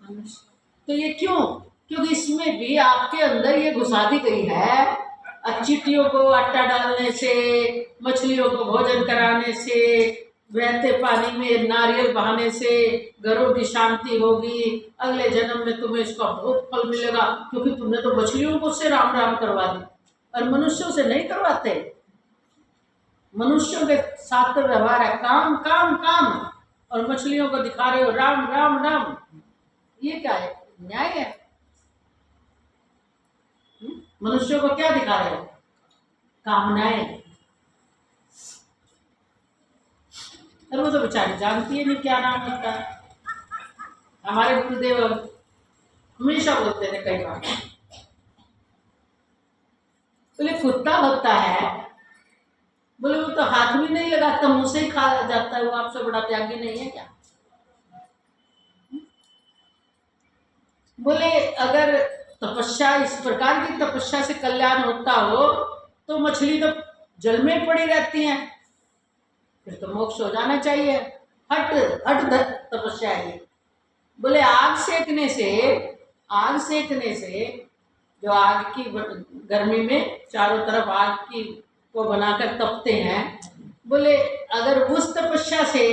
तो ये क्यों? क्योंकि इसमें भी आपके अंदर ये घुसा दी गई है, चींटियों को आटा डालने से, मछलियों को भोजन कराने से, बहते पानी में नारियल बहाने से घरों की शांति होगी, अगले जन्म में तुम्हें इसका बहुत फल मिलेगा, क्योंकि तुमने तो मछलियों को से राम राम करवा दी और मनुष्यों से नहीं करवाते। मनुष्यों के साथ तो व्यवहार है काम काम काम, और मछलियों को दिखा रहे हो राम राम राम। ये क्या है? न्याय है? मनुष्यों को क्या दिखा रहे हो? कामनाएं। और वो तो बेचारी जानती है नहीं क्या नाम होता है। हमारे गुरुदेव हमेशा बोलते थे कई बार, बोले कुत्ता होता है, बोले वो तो हाथ भी नहीं लगाता, मुंह से ही खा जाता है, वो आपसे बड़ा त्यागी नहीं है क्या? बोले अगर तपस्या, इस प्रकार की तपस्या से कल्याण होता हो तो मछली तो जल में पड़ी रहती है, फिर तो मोक्ष हो जाना चाहिए। हट हट तपस्या है। बोले आग सेकने से, आग सेकने से, जो आग की गर्मी में चारों तरफ आग की को बनाकर तपते हैं, बोले अगर उस तपस्या से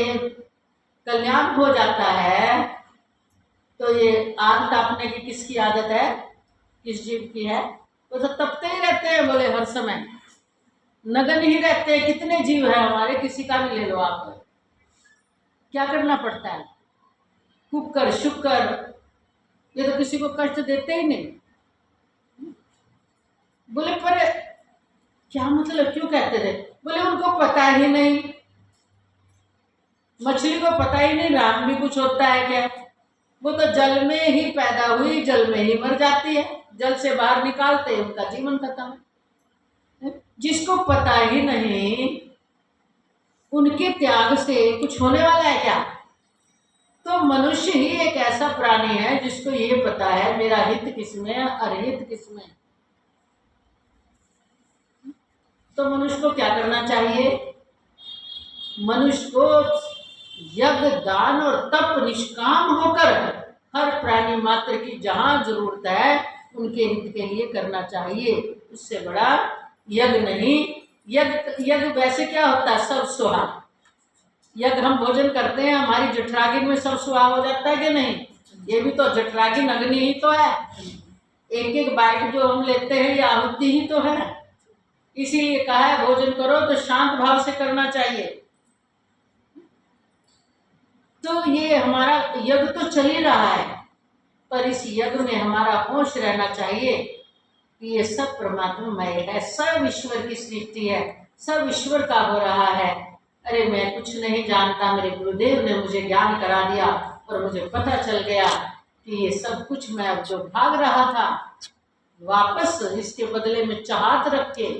कल्याण हो जाता है तो ये आग तापने की किसकी आदत है? किस जीव की है? वो तो तपते ही रहते हैं, बोले हर समय नगन ही रहते हैं। कितने जीव है हमारे, किसी का भी ले लो आप, क्या करना पड़ता है? कुकर शुक्र, ये तो किसी को कष्ट देते ही नहीं। बोले पर क्या मतलब, क्यों कहते थे? बोले उनको पता ही नहीं, मछली को पता ही नहीं राम भी कुछ होता है क्या। वो तो जल में ही पैदा हुई, जल में ही मर जाती है, जल से बाहर निकालते ही उनका जीवन खत्म। जिसको पता ही नहीं उनके त्याग से कुछ होने वाला है क्या? तो मनुष्य ही एक ऐसा प्राणी है जिसको ये पता है मेरा हित किसमें है, अरहित किसमें। तो मनुष्य को क्या करना चाहिए? मनुष्य को यज्ञ दान और तप निष्काम होकर हर प्राणी मात्र की जहां जरूरत है उनके हित के लिए करना चाहिए। उससे बड़ा यज्ञ नहीं। यज्ञ यज्ञ वैसे क्या होता है? सब सुहा। यज्ञ हम भोजन करते हैं, हमारी जठरागिन में सब सुहा हो जाता है कि नहीं? ये भी तो जठरागिन अग्नि ही तो है। एक एक बाइट जो हम लेते हैं ये आहुति ही तो है। इसीलिए कहा है भोजन करो तो शांत भाव से करना चाहिए। तो ये हमारा यज्ञ तो चल ही रहा है, पर इस यज्ञ में हमारा होश रहना चाहिए कि ये सब परमात्मामय है, सब ईश्वर की सृष्टि है, सब ईश्वर का हो रहा है। अरे मैं कुछ नहीं जानता, मेरे गुरुदेव ने मुझे ज्ञान करा दिया और मुझे पता चल गया कि ये सब कुछ मैं अब जो भाग रहा था वापस इसके बदले में चाहत रख के,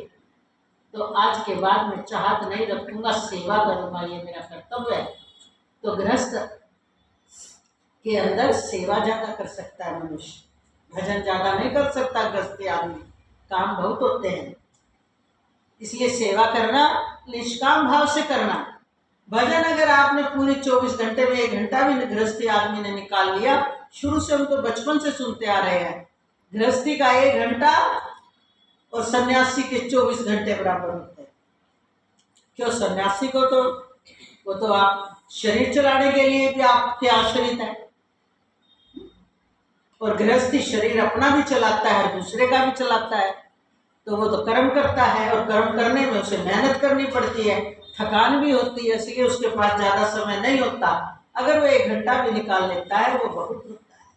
तो आज के बाद मैं चाहत नहीं रखूंगा, सेवा करूंगा, ये मेरा कर्तव्य है। तो गृहस्थ के अंदर सेवा ज्यादा कर सकता है मनुष्य, भजन ज्यादा नहीं कर सकता गृहस्थी आदमी, काम बहुत होते हैं। इसलिए सेवा करना निष्काम भाव से करना। भजन अगर आपने पूरे 24 घंटे में 1 घंटा भी गृहस्थी आदमी ने निकाल लिया, शुरू से हम तो बचपन से सुनते आ रहे हैं गृहस्थी का 1 घंटा और सन्यासी के 24 घंटे बराबर होते हैं। क्यों? सन्यासी को तो वो तो आप शरीर चलाने के लिए भी आपके आश्रित है, और गृहस्थी शरीर अपना भी चलाता है और दूसरे का भी चलाता है। तो वो तो कर्म करता है और कर्म करने में उसे मेहनत करनी पड़ती है, थकान भी होती है, इसलिए उसके पास ज्यादा समय नहीं होता। अगर वो 1 घंटा भी निकाल लेता है वो बहुत होता है।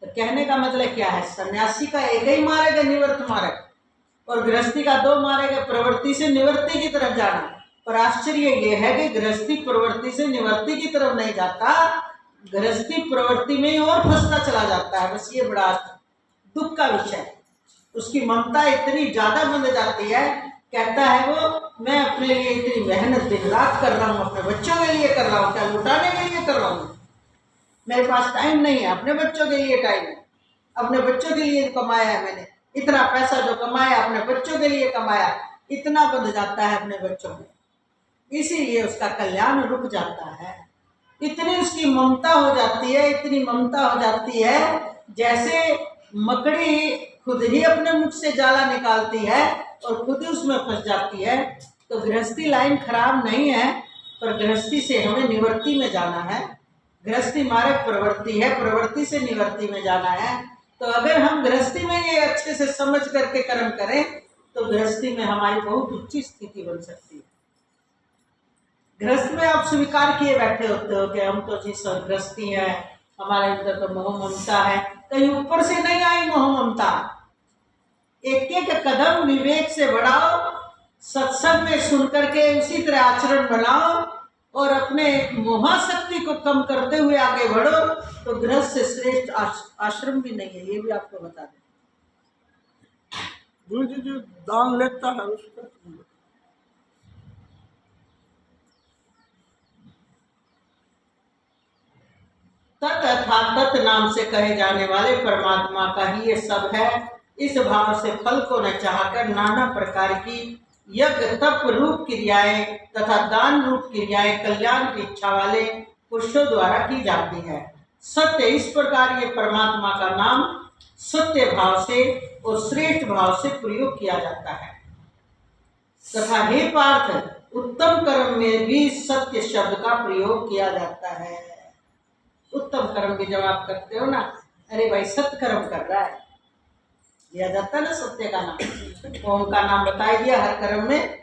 तो कहने का मतलब क्या है? सन्यासी का एक ही मार्ग है, निवृत्त मार्ग, और गृहस्थी का 2 मार्ग है, प्रवृत्ति से निवृत्ति की तरफ जाना। पर आश्चर्य ये है कि गृहस्थी प्रवृत्ति से निवृत्ति की तरफ नहीं जाता, गृहस्थी प्रवृत्ति में ही और फंसता चला जाता है। बस ये बड़ा दुख का विषय है। उसकी ममता इतनी ज्यादा बन जाती है, कहता है वो मैं अपने लिए इतनी मेहनत दिन रात कर रहा हूँ, अपने बच्चों के लिए कर रहा हूँ, क्या लुटाने के लिए कर रहा हूँ? मेरे पास टाइम नहीं है, अपने बच्चों के लिए टाइम है, अपने बच्चों के लिए कमाया है मैंने, इतना पैसा जो कमाया अपने बच्चों के लिए कमाया, इतना बंध जाता है अपने बच्चों में, इसीलिए उसका कल्याण रुक जाता है। इतनी उसकी ममता हो जाती है, इतनी ममता हो जाती है, जैसे मकड़ी खुद ही अपने मुख से जाला निकालती है और खुद ही उसमें फंस जाती है। तो गृहस्थी लाइन खराब नहीं है, पर गृहस्थी से हमें निवृत्ति में जाना है। गृहस्थी मार्ग प्रवृत्ति है, प्रवृत्ति से निवृत्ति में जाना है। तो अगर हम गृहस्थी में ये अच्छे से समझ करके कर्म करें तो गृहस्थी में हमारी बहुत उच्च स्थिति बन सकती है। गृहस्थ में आप स्वीकार किए बैठे होते हो कि हम तो जी गृहस्थी है, हमारे अंदर तो मोह ममता है। कहीं ऊपर से नहीं आई मोह ममता। एक एक कदम विवेक से बढ़ाओ, सत्संग में सुन करके उसी तरह आचरण बनाओ और अपने मोहाशक्ति को कम करते हुए आगे बढ़ो। तो गृहस्थ से श्रेष्ठ आश्रम भी नहीं है, ये भी आपको बता दें। गुरु जी जो दान लेता है उसका तत् अर्थात तत् नाम से कहे जाने वाले परमात्मा का ही ये सब है। इस भाव से फल को न चाहकर नाना प्रकार की यज्ञ तप रूप क्रियाएं तथा दान रूप क्रियाएं कल्याण की इच्छा वाले पुरुषों द्वारा की जाती है। सत्य इस प्रकार ये परमात्मा का नाम सत्य भाव से और श्रेष्ठ भाव से प्रयोग किया जाता है। तथा हे पार्थ, उत्तम कर्म में भी सत्य शब्द का प्रयोग किया जाता है। उत्तम कर्म भी जब आप करते हो ना, अरे भाई सत्य कर्म कर रहा है, लिया जाता है ना सत्य का नाम। ओम का नाम बताया दिया हर कर्म में,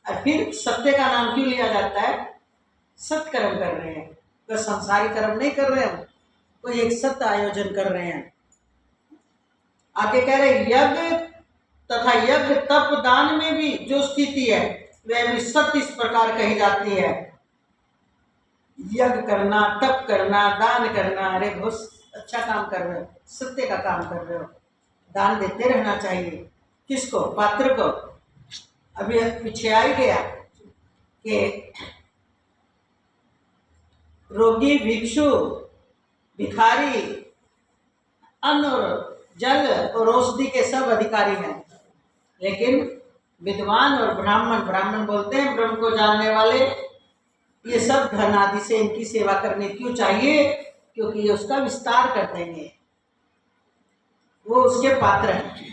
और फिर सत्य का नाम क्यों लिया जाता है? सत्य कर्म कर रहे हैं, तो संसारी कर्म नहीं कर रहे हम, कोई एक सत्य आयोजन कर रहे हैं। आगे कह रहे यज्ञ तथा यज्ञ तप दान में भी जो स्थिति है वह भी सत्य इस प्रकार कही जाती है। यज्ञ करना, तप करना, दान करना, अरे बहुत अच्छा काम कर रहे हो, सत्य का काम कर रहे हो। दान देते रहना चाहिए। किसको? पात्र को। अभी पीछे आ ही गया कि रोगी, भिक्षु, भिखारी अन्न और जल और औषधि के सब अधिकारी हैं, लेकिन विद्वान और ब्राह्मण, ब्राह्मण बोलते हैं ब्रह्म को जानने वाले, ये सब धन आदि से इनकी सेवा करनी क्यों चाहिए? क्योंकि ये उसका विस्तार कर देंगे, वो उसके पात्र हैं।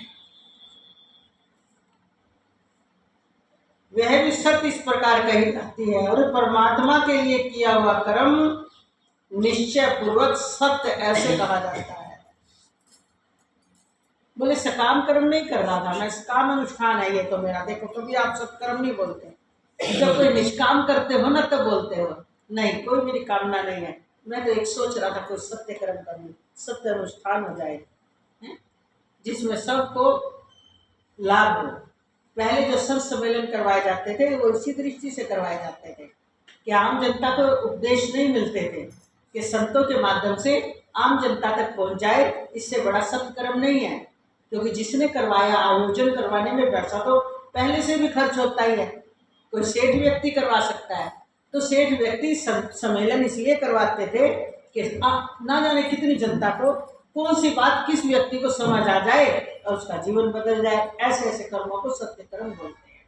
वह भी सत्य इस प्रकार कही जाती है। और परमात्मा के लिए किया हुआ कर्म निश्चय पूर्वक सत्य ऐसे कहा जाता है। बोले सकाम कर्म नहीं कर रहा था मैं, सकाम अनुष्ठान है ये तो मेरा। देखो कभी आप सत्कर्म नहीं बोलते, जब कोई निष्काम करते हो ना तब बोलते हो नहीं कोई मेरी कामना नहीं है, मैं तो एक सोच रहा था कोई सत्य कर्म कर लूं, सत्य अनुष्ठान हो जाए जिसमें सबको लाभ हो। पहले जो संत सम्मेलन करवाए जाते थे वो इसी दृष्टि से करवाए जाते थे कि आम जनता को उपदेश नहीं मिलते थे, कि संतों के माध्यम से आम जनता तक पहुंच जाए। इससे बड़ा सत्कर्म नहीं है, क्योंकि जिसने करवाया, आयोजन करवाने में पैसा तो पहले से भी खर्च होता ही है। कोई सेठ व्यक्ति करवा सकता है, तो सेठ व्यक्ति सम्मेलन इसलिए करवाते थे कि ना जाने कितनी जनता को कौन सी बात किस व्यक्ति को समझ आ जाए और उसका जीवन बदल जाए। ऐसे ऐसे कर्मों को सत्य कर्म बोलते हैं।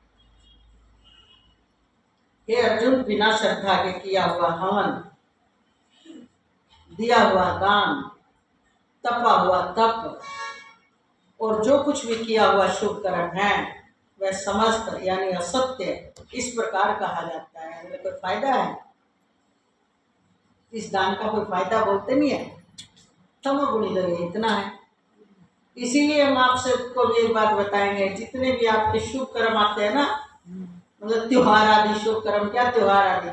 हे अर्जुन, बिना श्रद्धा के किया हुआ हवन, दिया हुआ दान, तपा हुआ तप और जो कुछ भी किया हुआ शुभ कर्म है वह समस्त यानी असत्य इस प्रकार कहा जाता है। हमें कोई फायदा है इस दान का? कोई फायदा बोलते नहीं है। तमोगुणी लगे इतना है। इसीलिए हम आपसे को भी एक बात बताएंगे, जितने भी आपके शुभ कर्म आते हैं ना, मतलब त्योहार आदि, शुभ कर्म क्या त्योहार आदि,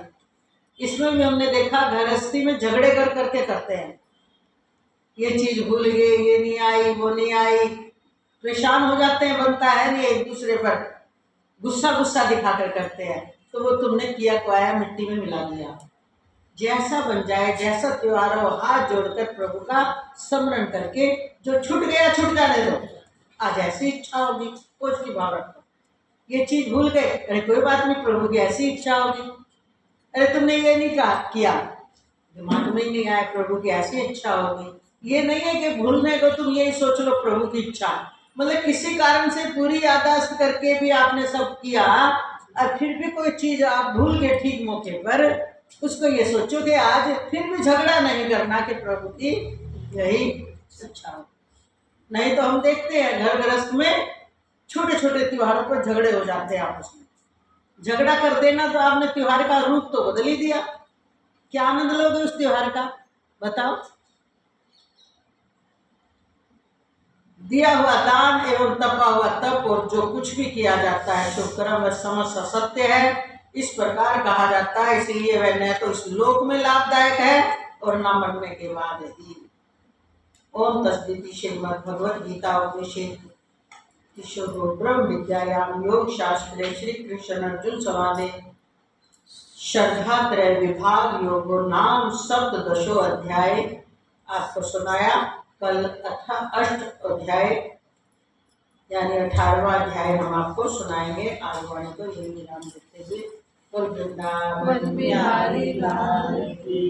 इसमें भी हमने देखा गृहस्थी में झगड़े कर करके करते हैं। ये चीज भूल गए, ये नहीं आई, वो नहीं आई, परेशान हो जाते हैं, बनता है नहीं, एक दूसरे पर गुस्सा गुस्सा दिखाकर करते हैं। तो वो तुमने किया तो आया मिट्टी में मिला दिया। जैसा बन जाए, जैसा त्योहार हो, हाथ जोड़कर प्रभु का स्मरण करके जो छूट गया छूट जाने दो, आज ऐसी इच्छा होगी कुछ की भाव रखो। ये चीज भूल गए, अरे कोई बात नहीं, प्रभु की ऐसी इच्छा होगी। अरे तुमने ये नहीं कहा किया, दिमाग में नहीं आया, प्रभु की ऐसी इच्छा होगी। ये नहीं है कि भूलने को तुम यही सोच लो प्रभु की इच्छा, मतलब किसी कारण से पूरी याददाश्त करके भी आपने सब किया और फिर भी कोई चीज आप भूल गए ठीक मौके पर, उसको ये सोचो कि आज फिर भी झगड़ा नहीं करना कि प्रभु की यही इच्छा हो। नहीं तो हम देखते हैं घर गृहस्थ में छोटे छोटे त्योहारों पर झगड़े हो जाते हैं आपस में। झगड़ा कर देना तो आपने त्योहार का रूप तो बदल ही दिया। क्या आनंद लोगे उस त्योहार का, बताओ। दिया हुआ दान एवं तपा हुआ तप और जो कुछ भी किया जाता है शुभ कर्म वह समस्त सत्य है, इस प्रकार कहा जाता है। इसलिए वह न तो इस लोक में लाभदायक है और न मरने के बाद ही। ओम तस्दीति श्रीमद् भगवद गीता उपनिषद ब्रह्म विद्यायाम योग शास्त्रे श्री कृष्ण अर्जुन संवादे श्रद्धात्रय विभाग योगो नाम सप्तदशो अध्याय आपको सुनाया। कल 8 अध्याय यानी 18वां अध्याय हम आपको सुनाएंगे। आज वाणी को यही विराम देते हुए वृंदावन बिहारी लाल की